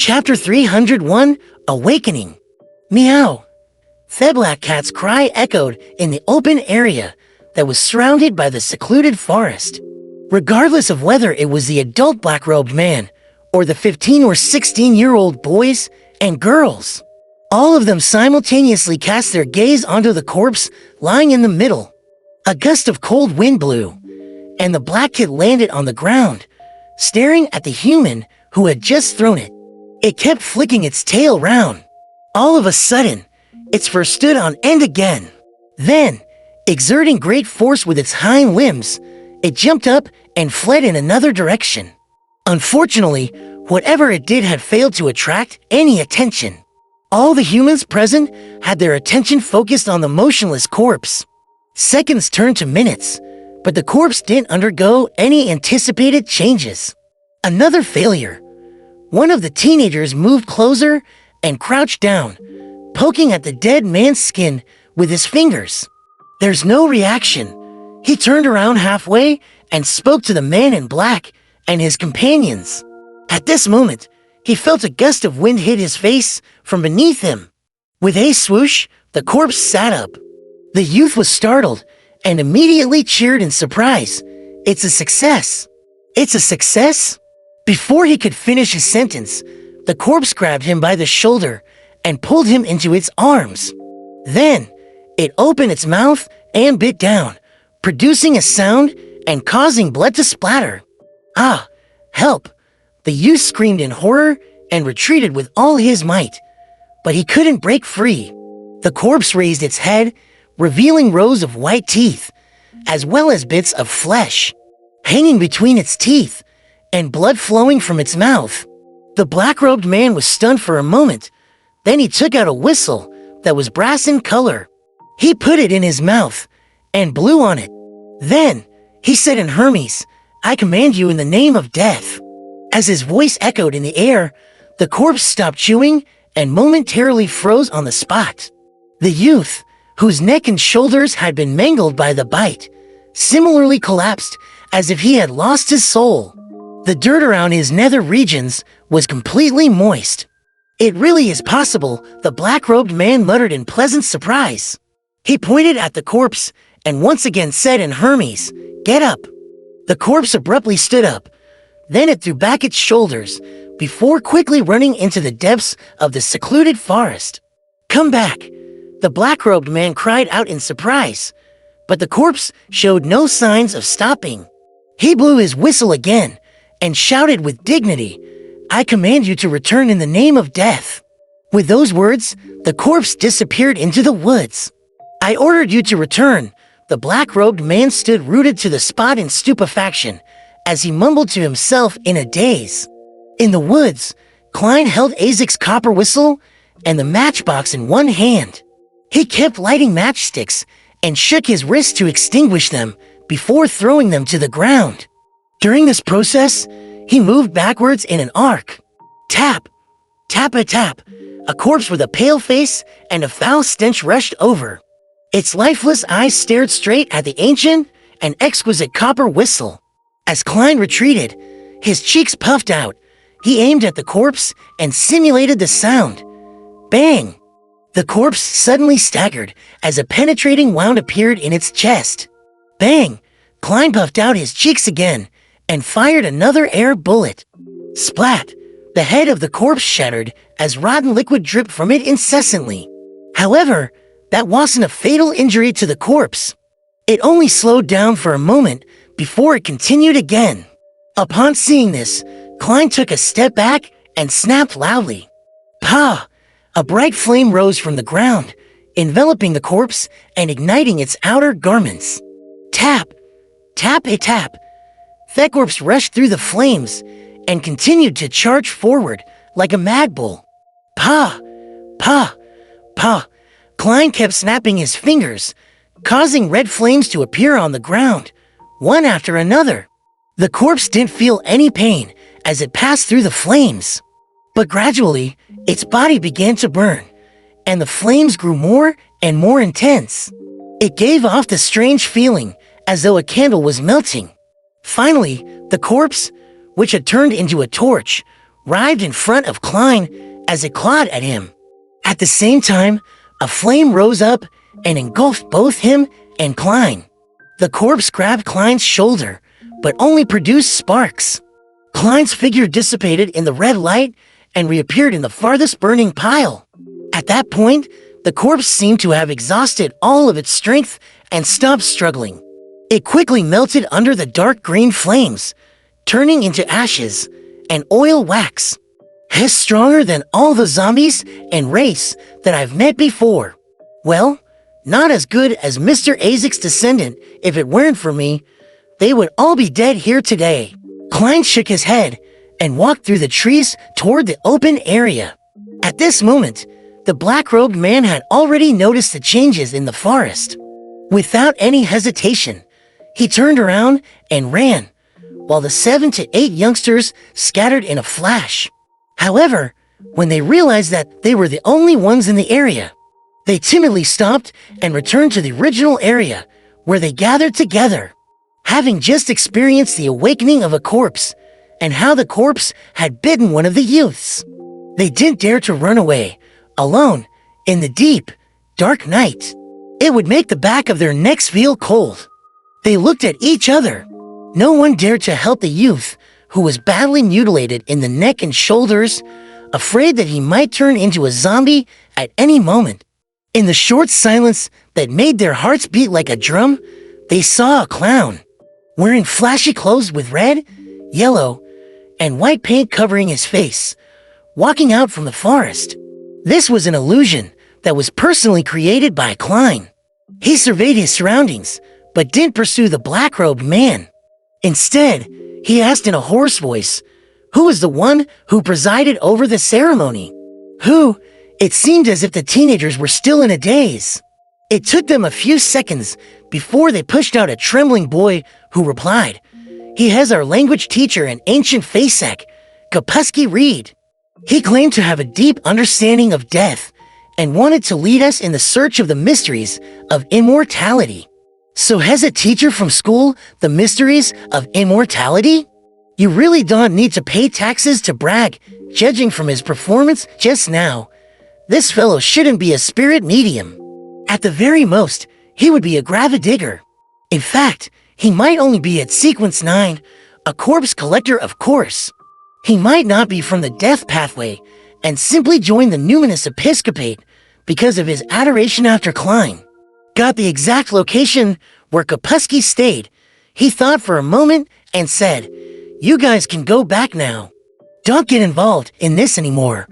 Chapter 301, Awakening. Meow. The black cat's cry echoed in the open area that was surrounded by the secluded forest. Regardless of whether it was the adult black-robed man or the 15 or 16-year-old boys and girls, all of them simultaneously cast their gaze onto the corpse lying in the middle. A gust of cold wind blew, and the black kid landed on the ground, staring at the human who had just thrown it. It kept flicking its tail round. All of a sudden, its fur stood on end again. Then, exerting great force with its hind limbs, it jumped up and fled in another direction. Unfortunately, whatever it did had failed to attract any attention. All the humans present had their attention focused on the motionless corpse. Seconds turned to minutes, but the corpse didn't undergo any anticipated changes. Another failure. One of the teenagers moved closer and crouched down, poking at the dead man's skin with his fingers. There's no reaction. He turned around halfway and spoke to the man in black and his companions. At this moment, he felt a gust of wind hit his face from beneath him. With a swoosh, the corpse sat up. The youth was startled and immediately cheered in surprise. It's a success. It's a success? Before he could finish his sentence, the corpse grabbed him by the shoulder and pulled him into its arms. Then, it opened its mouth and bit down, producing a sound and causing blood to splatter. Ah, help! The youth screamed in horror and retreated with all his might. But he couldn't break free. The corpse raised its head, revealing rows of white teeth, as well as bits of flesh, hanging between its teeth, and blood flowing from its mouth. The black-robed man was stunned for a moment. Then he took out a whistle that was brass in color. He put it in his mouth and blew on it. Then, he said in Hermes, "I command you in the name of death." As his voice echoed in the air, the corpse stopped chewing and momentarily froze on the spot. The youth, whose neck and shoulders had been mangled by the bite, similarly collapsed as if he had lost his soul. The dirt around his nether regions was completely moist. "It really is possible," the black-robed man muttered in pleasant surprise. He pointed at the corpse and once again said in Hermes, "Get up." The corpse abruptly stood up. Then it threw back its shoulders before quickly running into the depths of the secluded forest. "Come back," the black-robed man cried out in surprise, but the corpse showed no signs of stopping. He blew his whistle again and shouted with dignity, "I command you to return in the name of death." With those words, the corpse disappeared into the woods. "I ordered you to return." The black-robed man stood rooted to the spot in stupefaction as he mumbled to himself in a daze. In the woods, Klein held Isaac's copper whistle and the matchbox in one hand. He kept lighting matchsticks and shook his wrist to extinguish them before throwing them to the ground. During this process, he moved backwards in an arc. Tap, tap-a-tap, a corpse with a pale face and a foul stench rushed over. Its lifeless eyes stared straight at the ancient and exquisite copper whistle. As Klein retreated, his cheeks puffed out. He aimed at the corpse and simulated the sound. Bang! The corpse suddenly staggered as a penetrating wound appeared in its chest. Bang! Klein puffed out his cheeks again and fired another air bullet. Splat! The head of the corpse shattered as rotten liquid dripped from it incessantly. However, that wasn't a fatal injury to the corpse. It only slowed down for a moment before it continued again. Upon seeing this, Klein took a step back and snapped loudly. Pah! A bright flame rose from the ground, enveloping the corpse and igniting its outer garments. Tap! Tap-a-tap! The corpse rushed through the flames and continued to charge forward like a mad bull. Pah! Pah! Pah! Klein kept snapping his fingers, causing red flames to appear on the ground, one after another. The corpse didn't feel any pain as it passed through the flames. But gradually, its body began to burn, and the flames grew more and more intense. It gave off the strange feeling as though a candle was melting. Finally, the corpse, which had turned into a torch, writhed in front of Klein as it clawed at him. At the same time, a flame rose up and engulfed both him and Klein. The corpse grabbed Klein's shoulder, but only produced sparks. Klein's figure dissipated in the red light and reappeared in the farthest burning pile. At that point, the corpse seemed to have exhausted all of its strength and stopped struggling. It quickly melted under the dark green flames, turning into ashes and oil wax. He's stronger than all the zombies and race that I've met before. Well, not as good as Mr. Azac's descendant. If it weren't for me, they would all be dead here today. Klein shook his head and walked through the trees toward the open area. At this moment, the black-robed man had already noticed the changes in the forest. Without any hesitation, he turned around and ran, while the 7 to 8 youngsters scattered in a flash. However, when they realized that they were the only ones in the area, they timidly stopped and returned to the original area, where they gathered together. Having just experienced the awakening of a corpse, and how the corpse had bitten one of the youths, they didn't dare to run away, alone, in the deep, dark night. It would make the back of their necks feel cold. They looked at each other. No one dared to help the youth, who was badly mutilated in the neck and shoulders, afraid that he might turn into a zombie at any moment. In the short silence that made their hearts beat like a drum, they saw a clown, wearing flashy clothes with red, yellow, and white paint covering his face, walking out from the forest. This was an illusion that was personally created by Klein. He surveyed his surroundings, but didn't pursue the black-robed man. Instead, he asked in a hoarse voice, who was the one who presided over the ceremony? Who? It seemed as if the teenagers were still in a daze. It took them a few seconds before they pushed out a trembling boy who replied, "He has our language teacher and ancient Faceak, Kapusky Reed. He claimed to have a deep understanding of death and wanted to lead us in the search of the mysteries of immortality." So has a teacher from school the mysteries of immortality? You really don't need to pay taxes to brag, judging from his performance just now. This fellow shouldn't be a spirit medium. At the very most, he would be a gravidigger. In fact, he might only be at Sequence 9, a corpse collector of course. He might not be from the death pathway and simply joined the numinous episcopate because of his adoration after Klein. Got the exact location where Kapusky stayed. He thought for a moment and said, "You guys can go back now. Don't get involved in this anymore.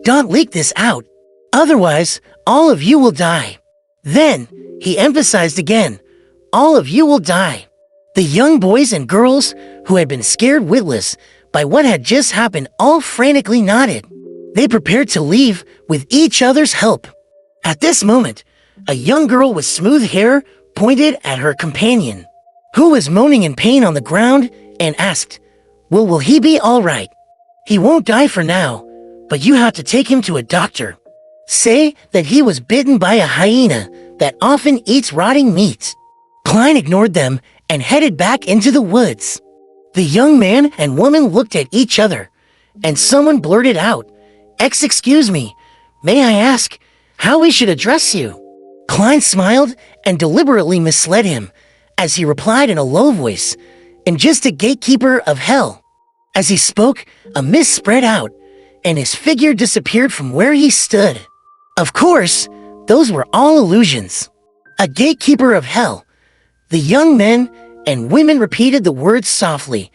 Don't leak this out. Otherwise, all of you will die." Then, he emphasized again, "All of you will die." The young boys and girls who had been scared witless by what had just happened all frantically nodded. They prepared to leave with each other's help. At this moment, a young girl with smooth hair pointed at her companion, who was moaning in pain on the ground, and asked, will he be all right? He won't die for now, but you have to take him to a doctor. Say that he was bitten by a hyena that often eats rotting meat." Klein ignored them and headed back into the woods. The young man and woman looked at each other, and someone blurted out, Excuse me, may I ask how we should address you?" Klein smiled and deliberately misled him, as he replied in a low voice, "I'm just a gatekeeper of hell." As he spoke, a mist spread out, and his figure disappeared from where he stood. Of course, those were all illusions. A gatekeeper of hell. The young men and women repeated the words softly,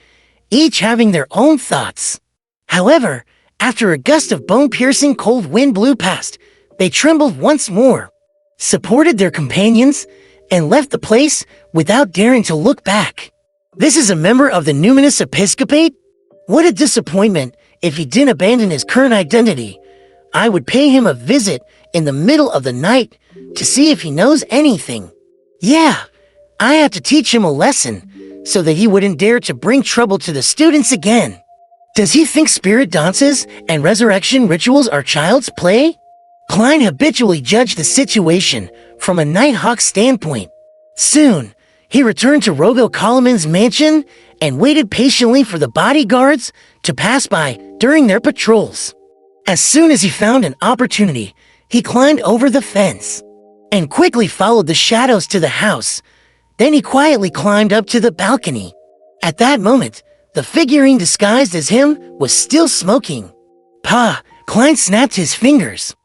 each having their own thoughts. However, after a gust of bone-piercing cold wind blew past, they trembled once more, supported their companions, and left the place without daring to look back. This is a member of the numinous episcopate? What a disappointment if he didn't abandon his current identity. I would pay him a visit in the middle of the night to see if he knows anything. Yeah, I had to teach him a lesson so that he wouldn't dare to bring trouble to the students again. Does he think spirit dances and resurrection rituals are child's play? Klein habitually judged the situation from a Nighthawk standpoint. Soon, he returned to Rogo Koloman's mansion and waited patiently for the bodyguards to pass by during their patrols. As soon as he found an opportunity, he climbed over the fence and quickly followed the shadows to the house. Then he quietly climbed up to the balcony. At that moment, the figurine disguised as him was still smoking. Pa! Klein snapped his fingers.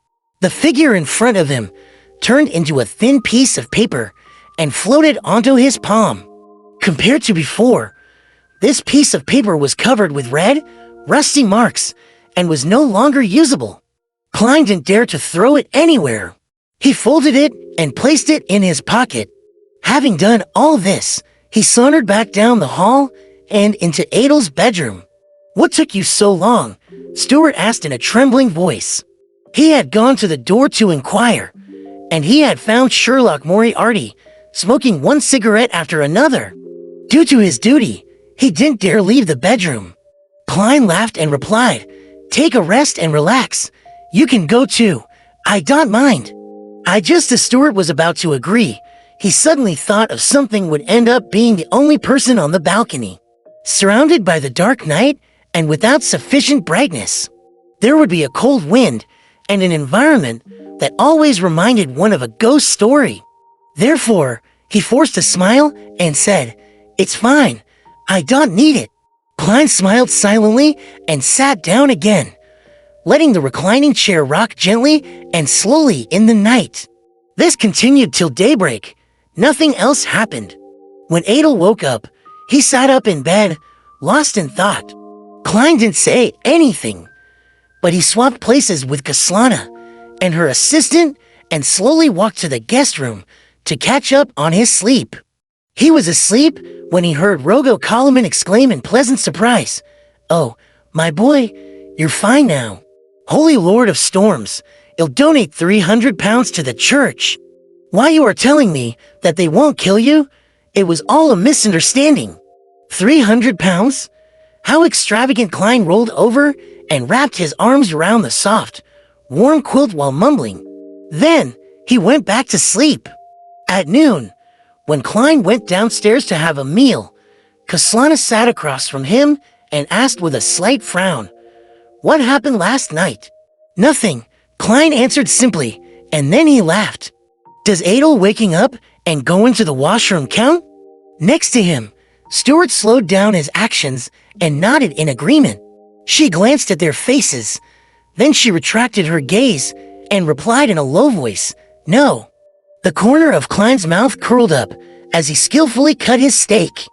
The figure in front of him turned into a thin piece of paper and floated onto his palm. Compared to before, this piece of paper was covered with red, rusty marks and was no longer usable. Klein didn't dare to throw it anywhere. He folded it and placed it in his pocket. Having done all this, he sauntered back down the hall and into Adel's bedroom. "What took you so long?" Stuart asked in a trembling voice. He had gone to the door to inquire, and he had found Sherlock Moriarty smoking one cigarette after another. Due to his duty, he didn't dare leave the bedroom. Klein laughed and replied, "Take a rest and relax. You can go too. I don't mind." Just as Stuart was about to agree, he suddenly thought of something would end up being the only person on the balcony. Surrounded by the dark night and without sufficient brightness, there would be a cold wind and an environment that always reminded one of a ghost story. Therefore, he forced a smile and said, "It's fine. I don't need it." Klein smiled silently and sat down again, letting the reclining chair rock gently and slowly in the night. This continued till daybreak. Nothing else happened. When Adel woke up, he sat up in bed, lost in thought. Klein didn't say anything, but he swapped places with Kaslana and her assistant and slowly walked to the guest room to catch up on his sleep. He was asleep when he heard Rogo Kalaman exclaim in pleasant surprise, "Oh, my boy, you're fine now. Holy Lord of Storms, he'll donate 300 pounds to the church. Why you are telling me that they won't kill you? It was all a misunderstanding." 300 pounds? How extravagant! Klein rolled over and wrapped his arms around the soft, warm quilt while mumbling. Then he went back to sleep. At noon, when Klein went downstairs to have a meal, Kaslana sat across from him and asked with a slight frown, "What happened last night?" "Nothing," Klein answered simply, and then he laughed. "Does Adel waking up and going to the washroom count?" Next to him, Stuart slowed down his actions and nodded in agreement. She glanced at their faces. Then she retracted her gaze and replied in a low voice, "No." The corner of Klein's mouth curled up as he skillfully cut his steak.